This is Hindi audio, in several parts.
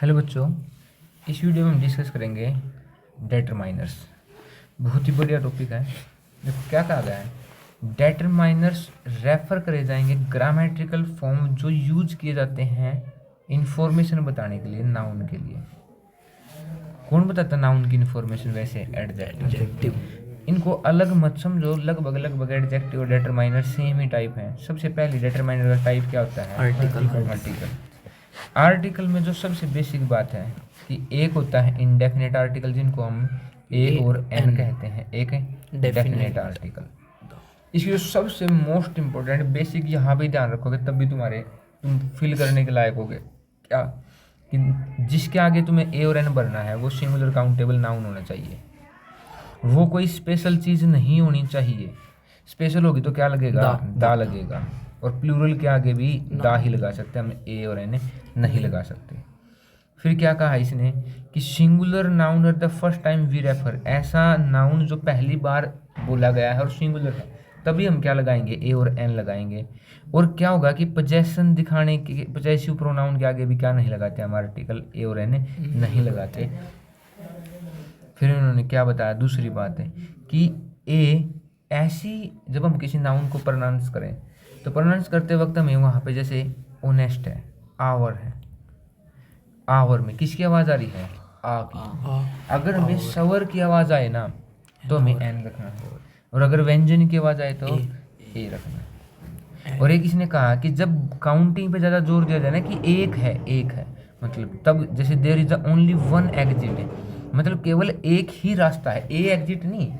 हेलो बच्चों, इस वीडियो में हम डिस्कस करेंगे डेटरमाइनर्स। बहुत ही बढ़िया टॉपिक है। देखो क्या कहा गया है, डेटरमाइनर्स रेफर करे जाएंगे ग्रामेट्रिकल फॉर्म जो यूज किए जाते हैं इंफॉर्मेशन बताने के लिए, नाउन के लिए। कौन बताता नाउन की इंफॉर्मेशन? वैसे एडजेक्टिव। इनको अलग मत समझो, लगभग लगभग एडजेक्टिव और डेटरमाइनर सेम ही टाइप हैं। सबसे पहले डेटरमाइनर का टाइप क्या होता है? आर्टिकल। आर्टिकल में जो सबसे बेसिक बात है कि एक होता है इंडेफिनेट आर्टिकल, जिनको हम ए और एन कहते हैं, एक डेफिनेट आर्टिकल। इसकी जो सबसे मोस्ट इम्पोर्टेंट बेसिक यहाँ पे ध्यान रखोगे तब भी तुम फिल करने के लायक होगे। क्या कि जिसके आगे तुम्हें ए और एन भरना है वो सिंगुलर काउंटेबल नाउन होना चाहिए। वो कोई स्पेशल चीज़ नहीं होनी चाहिए। स्पेशल होगी तो क्या लगेगा? दा लगेगा। और प्लूरल के आगे भी दा ही लगा सकते हैं, हम ए और एन नहीं लगा सकते। फिर क्या कहा इसने कि singular noun at the first time we refer, ऐसा नाउन जो पहली बार बोला गया है और सिंगुलर है, तभी हम क्या लगाएंगे? ए और एन लगाएंगे। और क्या होगा कि पोजेशन दिखाने के, पोजेसिव प्रोनाउन के आगे भी क्या नहीं लगाते हम? आर्टिकल ए और एन नहीं लगाते। फिर उन्होंने क्या बताया? दूसरी बात है कि ए ऐसी, जब हम किसी नाउन को प्रोनाउंस करें तो प्रोनाउंस करते वक्त हमें वहाँ पे जैसे ऑनेस्ट है, आवर है, आवर में किसकी आवाज़ आ रही है? आ की। अगर हमें सवर की आवाज़ आए ना तो हमें एन रखना है, और अगर व्यंजन की आवाज़ आए तो ए रखना है। और एक इसने कहा कि जब काउंटिंग पे ज़्यादा जोर दिया जाए ना कि एक है, मतलब तब जैसे there is the only one exit है, मतलब केवल एक ही रास्ता है, ए एग्जिट नहीं,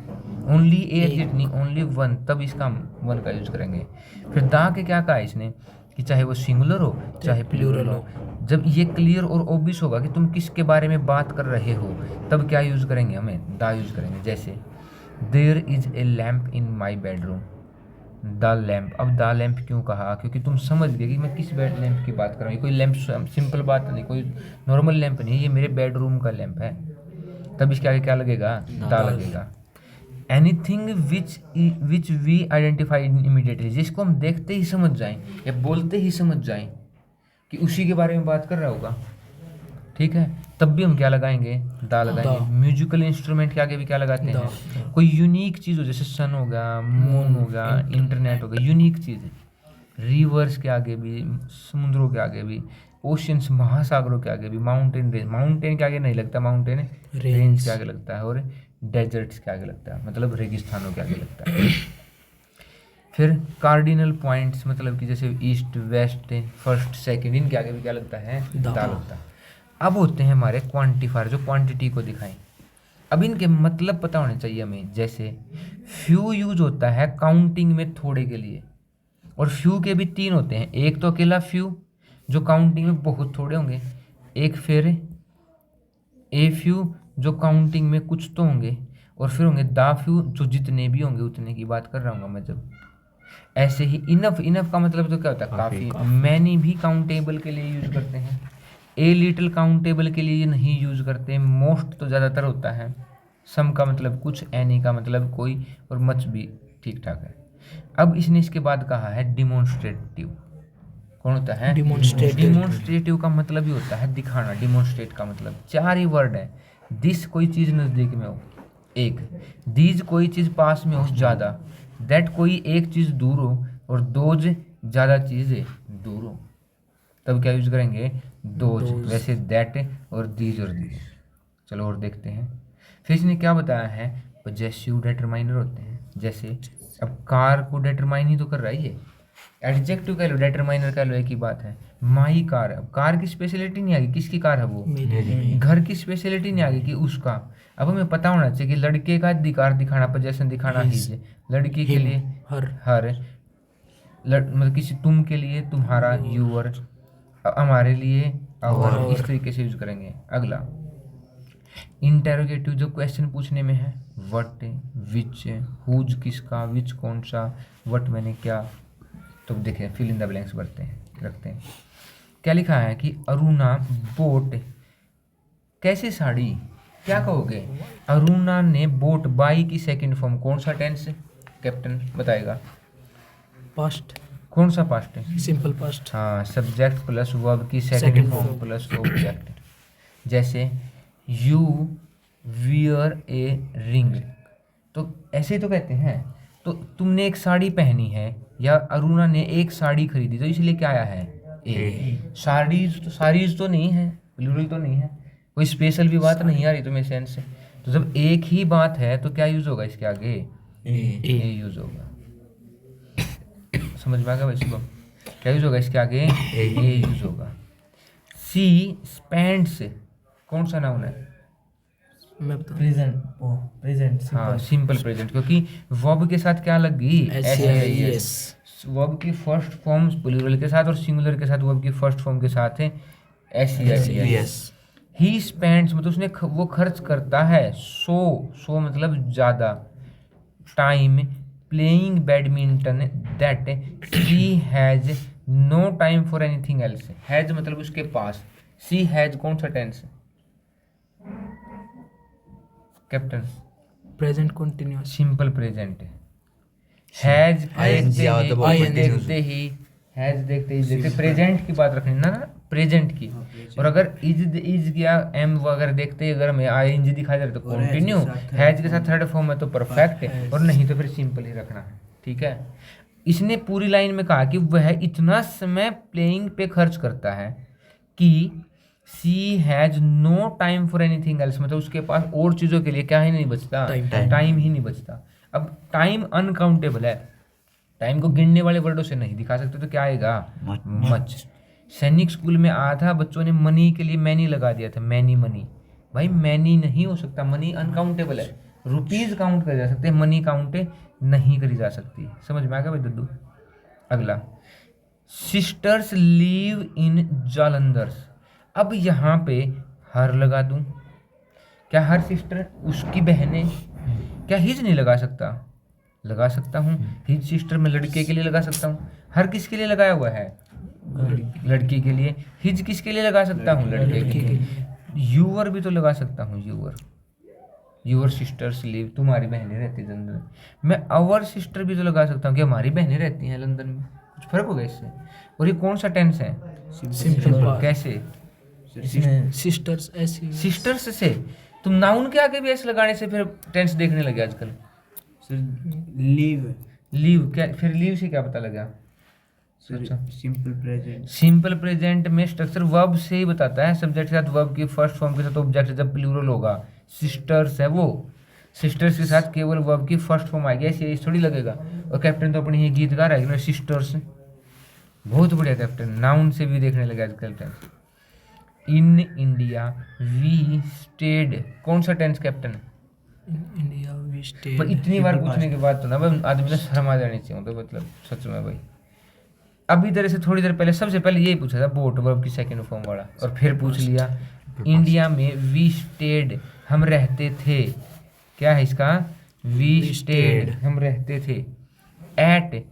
ओनली ए एग्जिट नहीं, ओनली वन, तब इसका हम वन का यूज करेंगे। फिर दा के क्या कहा इसने कि चाहे वो सिंगुलर हो चाहे प्लूरल हो, जब ये क्लियर और ऑब्वियस होगा कि तुम किसके बारे में बात कर रहे हो तब क्या यूज करेंगे? हमें दा यूज करेंगे। जैसे there is a lamp in my bedroom, the lamp. अब द लैम्प क्यों कहा? क्योंकि तुम समझ गए कि मैं किस बेड लैम्प की बात कर रहा हूँ। कोई लैम्प सिंपल बात नहीं, कोई नॉर्मल लैम्प नहीं, ये मेरे बेडरूम का लैम्प है, तब इसके आगे क्या लगेगा? दा लगेगा। Anything which we identify immediately, जिसको हम देखते ही समझ जाएं या बोलते ही समझ जाएं कि उसी के बारे में बात कर रहा होगा, ठीक है, तब भी हम क्या लगाएंगे? दा लगाएंगे। म्यूजिकल इंस्ट्रूमेंट के आगे भी क्या लगाते हैं? कोई यूनिक चीज़ हो, जैसे सन हो गया, मून हो गया, इंटरनेट हो गया, यूनिक चीज़। रिवर्स के आगे भी, समुद्रों के आगे भी, ओशियंस महासागरों के आगे भी, माउंटेन रेंज, माउंटेन के आगे नहीं लगता, माउंटेन रेंज के आगे लगता है, और डेजर्ट्स के आगे लगता है, मतलब रेगिस्तानों के आगे लगता है। फिर कार्डिनल पॉइंट्स, मतलब कि जैसे ईस्ट वेस्ट फर्स्ट सेकंड, इनके आगे भी क्या लगता है? दा लगता है। अब होते हैं हमारे क्वांटिफायर जो क्वांटिटी को दिखाएं। अब इनके मतलब पता होने चाहिए हमें। जैसे फ्यू यूज होता है काउंटिंग में थोड़े के लिए, और फ्यू के भी तीन होते हैं। एक तो अकेला फ्यू जो काउंटिंग में बहुत थोड़े होंगे, एक फिर ए फ्यू जो काउंटिंग में कुछ तो होंगे, और फिर होंगे दा फ्यू जो जितने भी होंगे उतने की बात कर रहा हूँ मैं। जब ऐसे ही इनफ का मतलब तो क्या होता है? काफ़ी। मैनी भी काउंटेबल के लिए यूज करते हैं, ए लिटिल काउंटेबल के लिए नहीं यूज करते। मोस्ट तो ज़्यादातर होता है, सम का मतलब कुछ, एनी का मतलब कोई, और मच भी ठीक ठाक है। अब इसने इसके बाद कहा है डिमोन्स्ट्रेटिव। कौन होता है? डिमोन्स्ट्रेटिव का मतलब ही होता है दिखाना। डिमोन्स्ट्रेट का मतलब 4 ही वर्ड है। दिस कोई चीज़ नज़दीक में हो, एक। दीज कोई चीज़ पास में हो, ज़्यादा। दैट कोई एक चीज़ दूर हो, और दोज ज़्यादा चीज़ें दूर हो, तब क्या यूज करेंगे? दोज। वैसे दैट और दीज और दीज। चलो और देखते हैं। फिर इसने क्या बताया है? पोजेसिव डेटरमाइनर होते हैं। जैसे अब कार को डेटरमाइन ही तो कर रहा है ये, एडजेक्टिव कह लो डेटरमाइनर कह लो, एक ही बात है। माई कार, अब कार की स्पेशलिटी नहीं आ गई, किसकी कार है वो? मेरी। घर की स्पेशलिटी नहीं आ गई कि उसका। अब हमें पता होना चाहिए कि लड़के का अधिकार दिखाना, पोजेशन दिखाना ही है। लड़की के लिए हर, मतलब किसी, तुम के लिए तुम्हारा, यूअर, हमारे लिए आवर, इस तरीके से यूज करेंगे। अगला इंटेरोगेटिव जो क्वेश्चन पूछने में है, व्हाट, विच, हुज किसका, विच कौन सा, व्हाट मैंने क्या। तो देखें फिल इन द ब्लैंक्स रखते हैं। क्या लिखा है कि अरुणा बोट, कैसे साड़ी, क्या कहोगे? अरुणा ने बोट बाई की सेकंड फॉर्म, कौन सा टेंस कैप्टन बताएगा? पास्ट। कौन सा पास्ट है? Simple past. हाँ, सब्जेक्ट प्लस वर्ब की सेकंड फॉर्म प्लस ऑब्जेक्ट। जैसे यू वियर ए रिंग, तो ऐसे ही तो कहते हैं। तो तुमने एक साड़ी पहनी है या अरुणा ने एक साड़ी खरीदी, तो इसलिए क्या आया है ए। साड़ीज तो नहीं है, प्लूरल तो नहीं है, कोई स्पेशल भी बात नहीं आ रही तुम्हें सेंस से। तो जब एक ही बात है तो क्या यूज होगा इसके आगे, ए यूज होगा। समझ में आ गया भाई शुभम, क्या यूज होगा इसके आगे, ए यूज होगा। सी स्पेंड्स कौन सा नाउन है, मैं बता प्रेजेंट हाँ सिंपल प्रेजेंट, क्योंकि वर्ब के साथ क्या लग गई, SEIS। वर्ब की फर्स्ट फॉर्म प्लूरल के साथ और सिंगुलर के साथ वर्ब की फर्स्ट फॉर्म के साथ है SEIS। ही स्पेंड्स मतलब उसने वो खर्च करता है, सो मतलब ज़्यादा, time playing badminton that she has no time for anything else. Has मतलब उसके पास, सी हैज कौन सा tense captain, present continuous. Simple present has देखते ही प्रेजेंट की बात रखनी ना प्रेजेंट की। और अगर इज या एम वगैरह देखते ही अगर हमें आईएनजी दिखा जाए तो कंटिन्यू, हैज के साथ थर्ड फॉर्म है तो परफेक्ट है, और नहीं तो फिर सिंपल ही रखना है, ठीक है। इसने पूरी लाइन में कहा कि वह इतना समय प्लेइंग पे खर्च करता है कि she has no time for anything else, मतलब उसके पास और चीज़ों के लिए क्या ही नहीं बचता, टाइम ही नहीं बचता। अब टाइम अनकाउंटेबल है, टाइम को गिनने वाले वर्डों से नहीं दिखा सकते, तो क्या आएगा, मच। सैनिक स्कूल में आधा बच्चों ने मनी के लिए मैनी लगा दिया था, मैनी मनी, भाई मैनी नहीं हो सकता, मनी अनकाउंटेबल है, रुपीज काउंट करे जा सकते हैं, मनी काउंट नहीं करी जा सकती। समझ में आ गया भाई दद्दू। अगला, सिस्टर्स लिव इन जालंधर्स। अब यहाँ पे हर लगा दूं, क्या हर सिस्टर उसकी बहनें, क्या हिज नहीं लगा सकता, लगा सकता हूँ, हिज सिस्टर में लड़के के लिए लगा सकता हूँ। हर किसके लिए लगाया हुआ है, लड़की के लिए। हिज किसके लिए लगा सकता हूँ, लड़के के लिए। यूवर भी तो लगा सकता हूँ, यूवर सिस्टर्स लिव, तुम्हारी बहनें रहती हैं लंदन में। मैं आवर सिस्टर भी तो लगा सकता हूँ कि हमारी बहनें रहती हैं लंदन में, कुछ फर्क होगा इससे। और ये कौन सा टेंस है, सिंपल। कैसे, सिस्टर्स ऐसी, सिस्टर्स से तुम नाउन के आगे भी ऐसे लगाने से फिर टेंस देखने लगे आजकल। लीव क्या, फिर लीव से क्या पता लगा, सिंपल प्रेजेंट में स्ट्रक्चर वर्ब से ही बताता है, सब्जेक्ट के साथ वर्ब की फर्स्ट फॉर्म के साथ ऑब्जेक्ट जब प्लूरल होगा। सिस्टर्स है वो, सिस्टर्स के साथ केवल वर्ब की फर्स्ट फॉर्म आएगी, ऐसे थोड़ी लगेगा। और कैप्टन तो अपनी ही गीत गा रहा है सिस्टर्स, बहुत बढ़िया कैप्टन, नाउन से भी देखने लगा आजकल tense. In India we stayed, कौन सा tense captain, India we stay. पर इतनी बार पूछने के बाद तो ना भाई आदमी ने शर्म आ जानी चाहिए, तो मतलब सच में भाई। अभी इधर से थोड़ी देर पहले सबसे पहले यही पूछा था बोट वर्ब की सेकंड फॉर्म वाला, और फिर पूछ लिया इंडिया में वी स्टेड, हम रहते थे, क्या है इसका, वी स्टेड, हम रहते थे। एट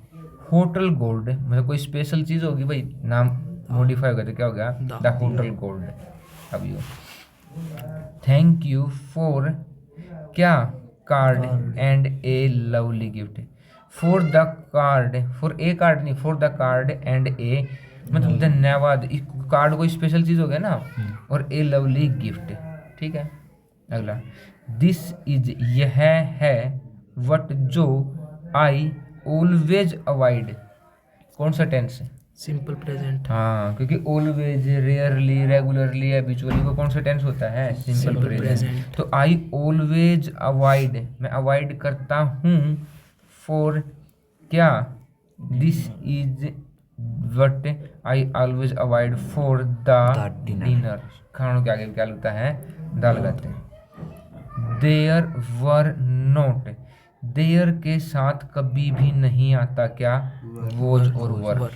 होटल गोल्ड, मतलब कोई स्पेशल चीज़ होगी भाई, नाम मॉडिफाई हो गया तो क्या हो गया, द होटल गोल्ड। अब यो थैंक यू फॉर क्या, card and A lovely gift. For the card, for a card नहीं, फॉर द कार्ड एंड ए मतलब धन्यवाद, कार्ड कोई स्पेशल चीज़ हो गया ना, और ए लवली गिफ्ट, ठीक है। अगला, दिस इज, यह है, वट जो, आई ऑलवेज अवॉइड, कौन सा टेंस है, सिंपल प्रेजेंट। हाँ, क्योंकि ऑलवेज, रेयरली, रेगुलरली, हैबिचुअली, वो कौन सा टेंस होता है, सिंपल प्रेजेंट। तो आई ऑलवेज अवॉइड, मैं अवॉइड करता हूँ, फॉर क्या, this is what I always avoid for the dinner, खानों के आगे क्या लगता है, द लगाते हैं। देयर वर नोट, देयर के साथ कभी भी नहीं आता क्या, वोज और वर,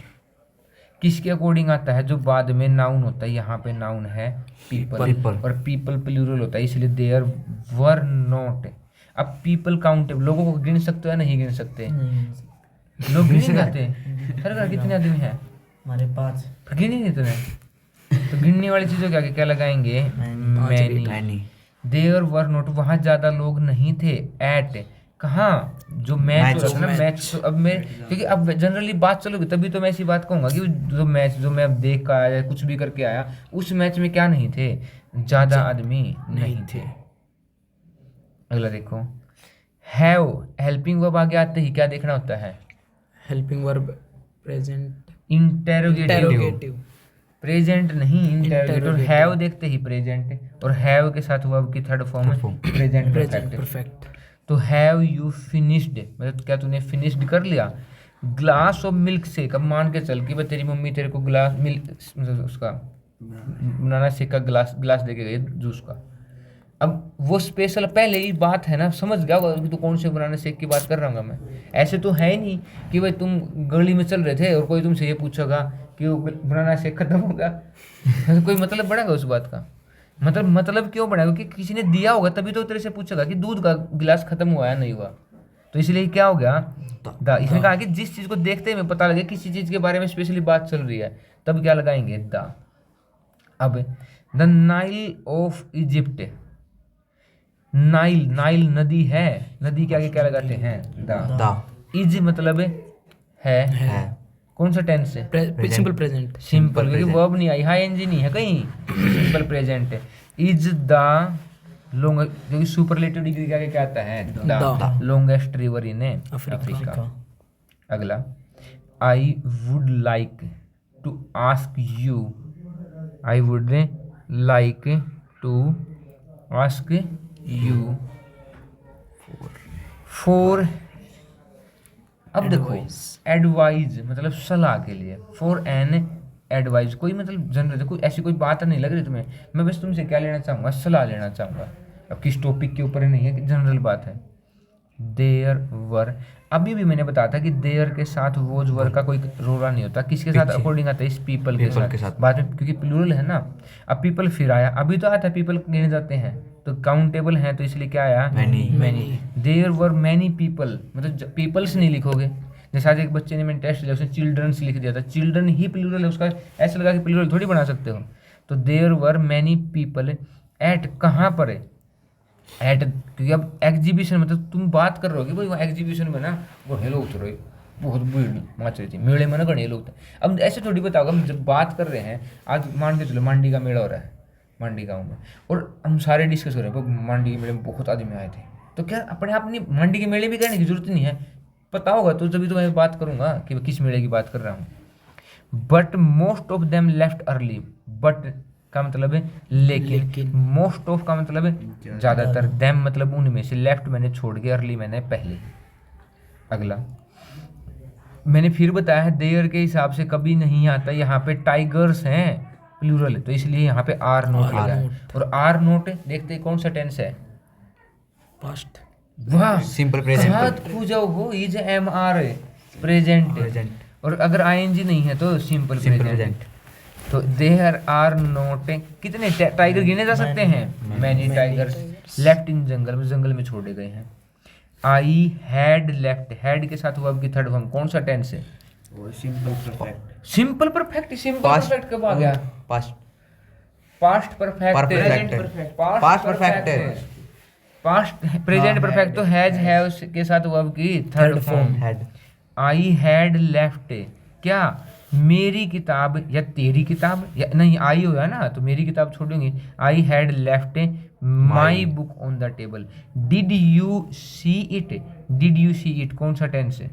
किसके अकॉर्डिंग आता है, जो बाद में नाउन होता है, यहाँ पे नाउन है पीपल, और पीपल प्लूरल होता है, इसलिए देयर वर नोट। अब पीपल काउंटेबल, लोगों को गिन सकते हो या नहीं गिन सकते, लोग गिन नहीं जाते, हर घर कितने आदमी हैं, हमारे 5, गिन ही नहीं तुम्हें, तो गिनने वाली चीज़ों के आगे क्या लगाएंगे, मैनी। देयर वर नोट, वहाँ ज़्यादा लोग नहीं थे। एट, कहाँ, जो मैच हो Match, रहा था ना match। मैच, तो अब मैं क्योंकि अब जनरली बात चलोगी तभी तो मैं ऐसी बात कहूंगा कि जो मैच जो मैं अब देख कर आया कुछ भी करके आया उस मैच में क्या नहीं थे, ज्यादा आदमी नहीं थे। अगला देखो, हैव हेल्पिंग वर्ब आगे आते ही क्या देखना होता है? Helping verb present interrogative. Interrogative present नहीं इंटेरोगेटिव। Interrogative। हैव हैव देखते ही प्रेजेंट, और हैव के साथ वर्ब की third form present present perfect. Perfect तो हैव यू फिनिश्ड मतलब क्या तूने फिनिश्ड कर लिया? Glass of milk shake. अब मान के चल कि भाई तेरी मम्मी तेरे को ग्लास मिल्क उसका बनाना शेक का ग्लास दे के गई जूस का। अब वो स्पेशल पहले ही बात है ना, समझ गया होगा कि तू कौन से बनाना शेक की बात कर रहा हूँ मैं। ऐसे तो है ही नहीं कि भाई तुम गली में चल रहे थे और कोई तुमसे ये पूछेगा कि वो बनाना शेक खत्म होगा कोई मतलब बढ़ेगा उस बात का? मतलब क्यों बढ़ेगा? क्योंकि किसी ने दिया होगा तभी तो तेरे से पूछेगा कि दूध का गिलास खत्म हुआ या नहीं हुआ। तो इसलिए क्या हो गया द। इसने कहा कि जिस चीज को देखते ही हमें पता लगे किसी चीज के बारे में स्पेशली बात चल रही है तब क्या लगाएंगे? द। अब the Nile of Egypt. Nile नदी है, नदी के आगे क्या लगाते हैं? द। इज मतलब है। कौन सा टेंस है? सिंपल प्रेजेंट सिंपल, क्योंकि वर्ब नहीं आई, हाई एनजी नहीं है कहीं, सिंपल प्रेजेंट है। इज द लॉन्ग, क्योंकि सुपरलेटिव डिग्री के आगे क्या आता है? The longest river in Africa. अगला, I would like to ask you. I would like to ask you for. अब देखो एडवाइज मतलब सलाह के लिए, फॉर एन एडवाइज कोई मतलब जनरल कोई ऐसी कोई बात नहीं लग रही तुम्हें, मैं बस तुमसे क्या लेना चाहूँगा? सलाह लेना चाहूँगा। अब किस टॉपिक के ऊपर नहीं है कि जनरल बात है। देयर वर, अभी भी मैंने बताया था कि देयर के साथ वोज वर का कोई रोला नहीं होता। किसके साथ अकॉर्डिंग आता है? इस पीपल के साथ बाद में, क्योंकि प्लूरल है ना। अब पीपल फिर आया, अभी तो आता है पीपल गिने जाते हैं तो काउंटेबल है, तो इसलिए क्या आया? Many. There were many people, मतलब पीपल्स नहीं लिखोगे। जैसे आज एक बच्चे ने मैंने टेस्ट लिया उसने चिल्ड्रंस लिख दिया था, चिल्ड्रन ही प्लूरल है उसका, ऐसे लगा कि प्लूरल थोड़ी बना सकते हो। तो there were many people at, कहाँ पर है? एट, क्योंकि अब एग्जीबिशन मतलब तुम बात कर रहे हो कि भाई वो एग्जीबिशन में ना घने लोग थे रहे, बहुत भीड़ मच रही थी मेले में ना, घने लोग थे। अब ऐसे थोड़ी बताओ, हम जब बात कर रहे हैं, आज मान के चलो मंडी का मेला हो रहा है मंडी गाँव में, और हम सारे डिस्कस कर रहे हैं मंडी के मेले में बहुत आदमी आए थे, तो क्या अपने आप नहीं मंडी के मेले भी कहने की जरूरत नहीं है, पता होगा तो जब तो मैं बात करूंगा कि किस मेले की बात कर रहा हूँ। But most of them left early, but का मतलब है लेकिन, मोस्ट ऑफ का मतलब है ज्यादातर, देम मतलब उनमें से, लेफ्ट मैंने छोड़ के, अर्ली मैंने पहले। अगला मैंने फिर बताया है देयर के हिसाब से कभी नहीं आता, यहाँ पे टाइगर्स हैं प्लूरल, तो इसलिए यहाँ पे आर नोट लगा है। और आर नोट देखते कौन सा टेंस है? पास्ट। वाह, सिंपल प्रेजेंट। हाथ खूजाओ हो, इज एम आर प्रेजेंट, और अगर आईएनजी नहीं है तो सिंपल प्रेजेंट। तो देयर आर नोट, कितने टाइगर गिने जा सकते हैं? मैनी टाइगर्स लेफ्ट इन जंगल में, जंगल में छोड़े गए हैं। आई हैड लेफ्ट, हैड के साथ वर्ब की थर्ड फॉर्म, कौन सा टेंस है? Simple perfect. Simple perfect. Simple perfect कब आ गया? Past past perfect, past perfect, past present perfect. तो हैव के साथ वर्ब की third form. Had. I had left, क्या मेरी किताब या तेरी किताब, या नहीं आई होगा ना तो मेरी किताब छोड़ूंगी। I had left my book on the table. Did you see it, did you see it कौन सा टेंस है?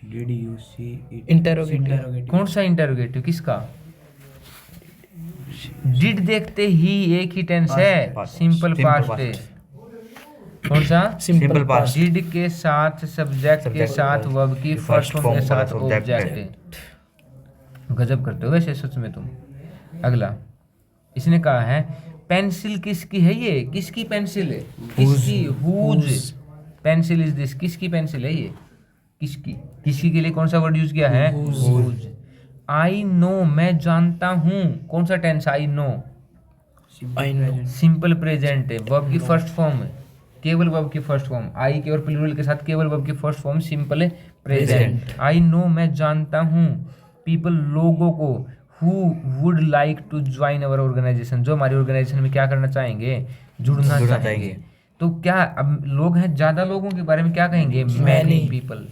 Did you see it? Interrogative. कौन सा इंटरोगेटिव किसका? डिड देखते ही एक ही टेंस है, past, simple simple past. past। कौन सा? Simple past. डिड के साथ सब्जेक्ट के Subject साथ वर्ब की फर्स्ट फॉर्म के साथ object। ऑब्जेक्ट। गजब करते हो वैसे सच में तुम। अगला इसने कहा है पेंसिल किसकी है? ये किसकी पेंसिल है? किसकी? हुज पेंसिल इज दिस, किसकी पेंसिल है ये? किसकी? किसकी के लिए कौन सा वर्ड यूज किया है? हुज। आई नो मैं जानता हूँ, कौन सा tense? I know I know. Simple present है, वर्ब की फर्स्ट फॉर्म है, केवल वर्ब की फर्स्ट फॉर्म। आई के और प्लूरल के साथ केवल वर्ब की first form simple present. I know मैं जानता हूँ, पीपल लोगों को, who would like to join our organization जो हमारी ऑर्गेनाइजेशन में क्या करना चाहेंगे? जुड़ना चाहेंगे। तो क्या अब लोग हैं, ज्यादा लोगों के बारे में क्या कहेंगे? Many Many. People.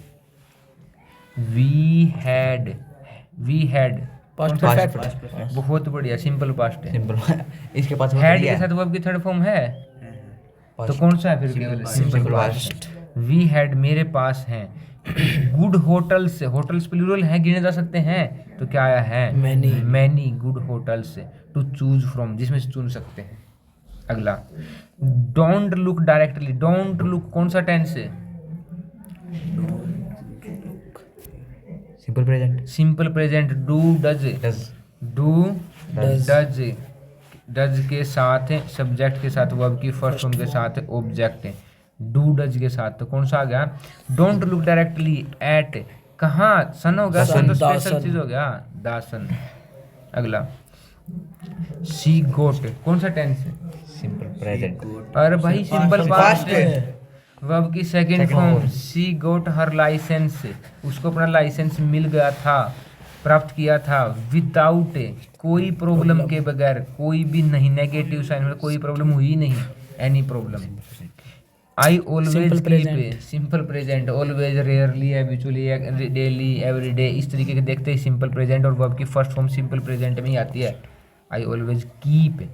We had Past perfect. बहुत बढ़िया, सिंपल पास्ट है। सिंपल इसके पास हैड के साथ वर्ब की थर्ड फॉर्म है, तो कौन सा है फिर? केवल simple Simple past. We had मेरे पास हैं। गुड होटल्स, होटल्स प्लूरल है, गिने जा सकते हैं, तो क्या आया है? Many. Many good hotels to choose from, जिसमें से चुन सकते हैं। अगला, don't look directly. Don't look कौन सा टेंस है? Simple present. Simple present. Do does, does do Does. Does, does के साथ सब्जेक्ट के साथ वर्ब की फर्स्ट फॉर्म के साथ ऑब्जेक्ट है, डू डज के साथ, तो कौन सा आ गया? डोंट लुक डायरेक्टली एट, कहाँ सन हो गया? सन तो सन, स्पेशल दासन। चीज हो गया, दासन। अगला, सी गोट कौन सा टेंस है? Simple present. अरे भाई सिंपल पास्ट है, वर्ब की सेकंड Second फॉर्म। form. सी गोट हर लाइसेंस, उसको अपना लाइसेंस मिल गया था, प्राप्त किया था, विदाउट कोई प्रॉब्लम के बगैर, कोई भी नहीं, नेगेटिव साइन में कोई प्रॉब्लम हुई नहीं, any problem. I always Simple keep, present. Simple present, always, rarely, habitually, daily, everyday, इस तरीके के देखते ही सिंपल प्रेजेंट और वर्ब की फर्स्ट फॉर्म सिंपल प्रेजेंट में ही आती है। I always keep.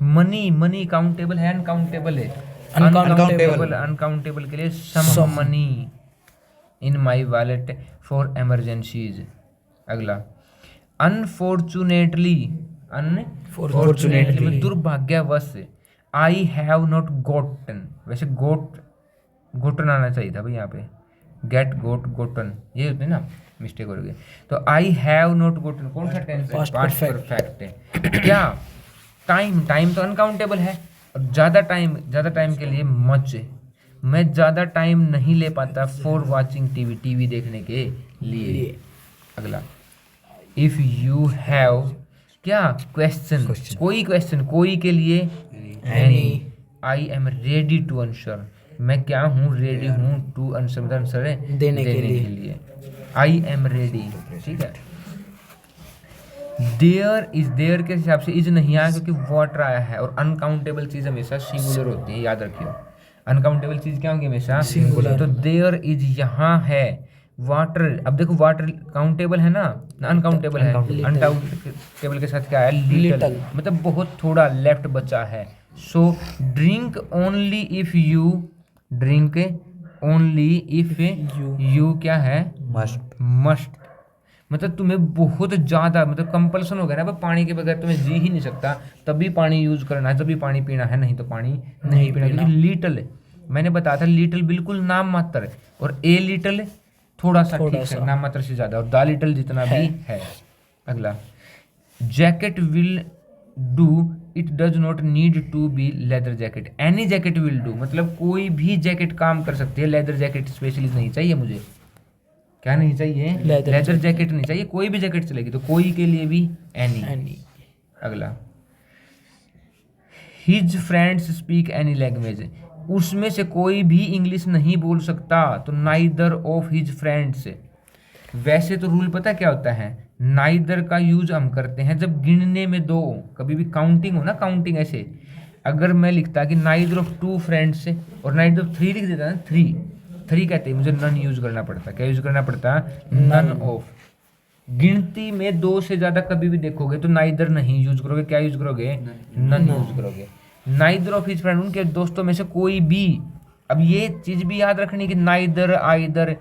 Money, money countable है अनकाउंटेबल है? Uncountable. अनकाउंटेबल के लिए some money in my wallet for emergencies. अगला, अनफॉर्चुनेटली, अनफॉर्चुनेटली में दुर्भाग्यवश, आई हैव नॉट गोटन, वैसे गोटन आना चाहिए था भाई यहाँ पे, गेट गोट गोटन, ये होते हैं ना, मिस्टेक हो गई। तो आई हैव नॉट गोटन कौन सा टेंस है? Past past perfect. परफेक्ट है। क्या? टाइम, टाइम तो अनकाउंटेबल है, और ज़्यादा टाइम के लिए मच, मैं ज़्यादा टाइम नहीं ले पाता फॉर वाचिंग टीवी, टीवी देखने के लिए। अगला, इफ यू हैव, क्या? क्वेश्चन, कोई क्वेश्चन, कोई के लिए any. I am ready to answer, मैं क्या हूँ? रेडी हूँ, टू आंसर मतलब आंसर है देने के लिए। आई एम रेडी, ठीक है। देयर इज, देयर के हिसाब से इज नहीं आया क्योंकि वाटर आया है, और अनकाउंटेबल चीज हमेशा सिंगुलर होती है, याद रखियो। अनकाउंटेबल चीज क्या होंगी? हमेशा Singular. तो देयर इज यहाँ है, वाटर, अब देखो वाटर काउंटेबल है ना, अनकाउंटेबल है, Uncountable. अनकाउंटेबल के साथ क्या है? Little, Little. मतलब बहुत थोड़ा लेफ्ट बचा है। So drink only if you, drink only if you क्या है? मस्ट। मस्ट, मतलब तुम्हें बहुत ज़्यादा, मतलब कंपल्सन हो गया ना, अब पानी के बगैर तुम्हें जी ही नहीं सकता, तभी पानी यूज करना है, तभी पानी पीना है, नहीं तो पानी नहीं पीना। क्योंकि लिटल, मैंने बताया था लिटल बिल्कुल नाम मात्र है, और ए लिटल थोड़ा सा, ठीक है, नाम मात्र से ज़्यादा, और द लिटल जितना भी है। अगला, jacket will do, it does not need to be leather jacket, any jacket will do, मतलब कोई भी जैकेट काम कर सकती है, लेदर जैकेट स्पेशली नहीं चाहिए मुझे। क्या नहीं चाहिए? लेदर जैकेट नहीं चाहिए, कोई भी जैकेट चलेगी, तो कोई के लिए भी एनी। अगला, his friends speak any language, उसमें से कोई भी इंग्लिश नहीं बोल सकता, तो नाइदर ऑफ हिज फ्रेंड्स। वैसे तो रूल पता क्या होता है? नाइदर का यूज हम करते हैं जब गिनने में दो, कभी भी काउंटिंग हो ना, काउंटिंग ऐसे, अगर मैं लिखता कि नाइदर ऑफ टू फ्रेंड्स और नाइदर ऑफ थ्री लिख देता ना, थ्री कहते हैं, मुझे नन यूज करना पड़ता। क्या यूज करना पड़ता? None of. गिनती में दो से ज्यादा कभी भी देखोगे तो नाइदर नहीं यूज करोगे, क्या यूज करोगे? नन यूज करोगे। नाइदर ऑफ हिज फ्रेंड, उनके दोस्तों में से कोई भी। अब ये चीज भी याद रखनी कि नाइदर, आइदर,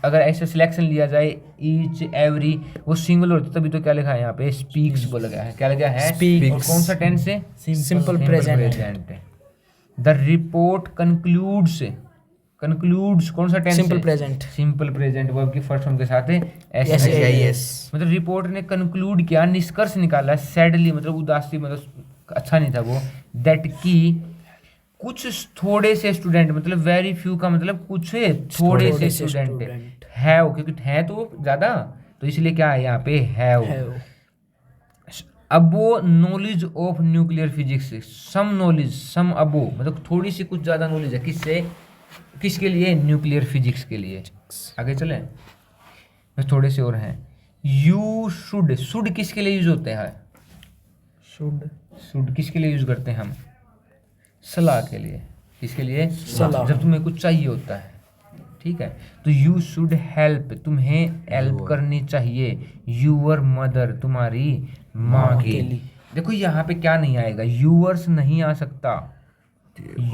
अगर ऐसे सिलेक्शन लिया जाए, ईच, एवरी, वो सिंगुलर होती, तभी तो क्या लिखा है यहाँ पे? स्पीक्स बोला गया है। क्या लगा है? Speaks. और कौन सा टेंस है? Simple present. The report concludes, concludes कौन सा tense? Simple present. Simple present verb की फर्स्ट फॉर्म के साथ है SIS। मतलब रिपोर्ट ने कंक्लूड किया, निष्कर्ष निकाला, सैडली मतलब उदासी, मतलब अच्छा नहीं था वो, दैट की कुछ थोड़े से स्टूडेंट, मतलब वेरी फ्यू का मतलब कुछ थोड़े से स्टूडेंट हैव, क्योंकि है तो ज्यादा, तो इसलिए क्या है यहाँ पे? हैव। अब वो knowledge of nuclear physics, some knowledge, some about, मतलब थोड़ी सी कुछ ज्यादा नॉलेज है, किससे? किसके लिए? न्यूक्लियर फिजिक्स के लिए। आगे चले, बस थोड़े से और हैं। यू शुड, शुड किसके लिए यूज होते हैं? शुड किसके लिए यूज करते हैं हम? सलाह के लिए। इसके लिए सलाह। जब तुम्हें कुछ चाहिए होता है, ठीक है, तो यू शुड हेल्प, तुम्हें हेल्प करनी चाहिए, यूअर मदर, तुम्हारी माँ की। देखो यहाँ पे क्या नहीं आएगा, यूअर्स नहीं आ सकता,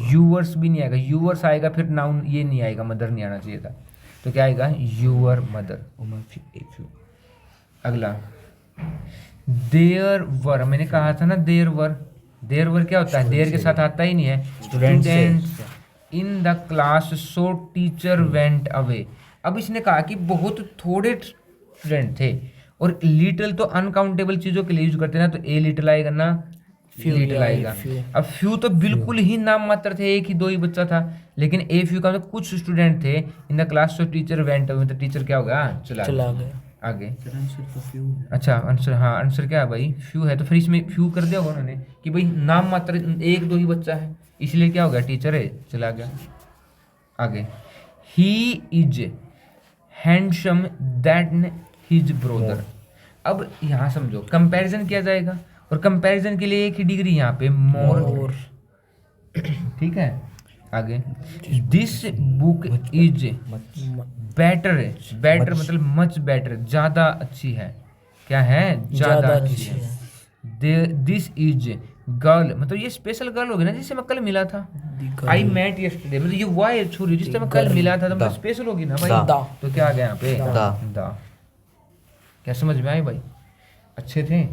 यूअर्स भी नहीं आएगा, यूअर्स आएगा फिर नाउन, ये नहीं आएगा, मदर नहीं आना चाहिए था, तो क्या आएगा, यूअर मदर। अगला देयर वर, मैंने कहा था ना देयर वर, देयर वर क्या होता है, देयर के साथ आता ही नहीं है, students in the class so teacher went away. अब इसने कहा कि बहुत थोड़े स्टूडेंट थे, और लिटिल तो अनकाउंटेबल चीजों के लिए यूज करते हैं ना, तो ए लिटिल आएगा ना, लिटिल आएगा। अब फ्यू तो बिल्कुल ही नाम मात्र थे, एक ही दो ही बच्चा था, लेकिन ए फ्यू का मतलब कुछ स्टूडेंट थे, in the class so teacher went away, तो टीचर क्या होगा, चला गया। आगे। आंसर तो फ्यू है। अच्छा आंसर, हाँ आंसर क्या है भाई, फ्यू है, तो फिर इसमें फ्यू कर दिया होगा उन्होंने कि भाई नाम मात्र एक दो ही बच्चा है, इसलिए क्या हो गया, टीचर है, चला गया। आगे he is handsome that his brother. अब यहाँ समझो कंपैरिजन किया जाएगा, और कंपैरिजन के लिए एक ही डिग्री यहाँ पे मोर, ठीक है। आगे this book is better, better मतलब मच बेटर, ज्यादा अच्छी है, क्या है, ज्यादा अच्छी है। दिस इज गर्ल, मतलब ये स्पेशल गर्ल होगी ना, जिससे मैं कल मिला था, आई मेट यस्टरडे, मतलब ये वो है छोरी जिससे मैं कल मिला था, तो मतलब स्पेशल होगी ना भाई, तो क्या आ गया यहाँ पे, दा। क्या समझ में आई भाई, अच्छे थे।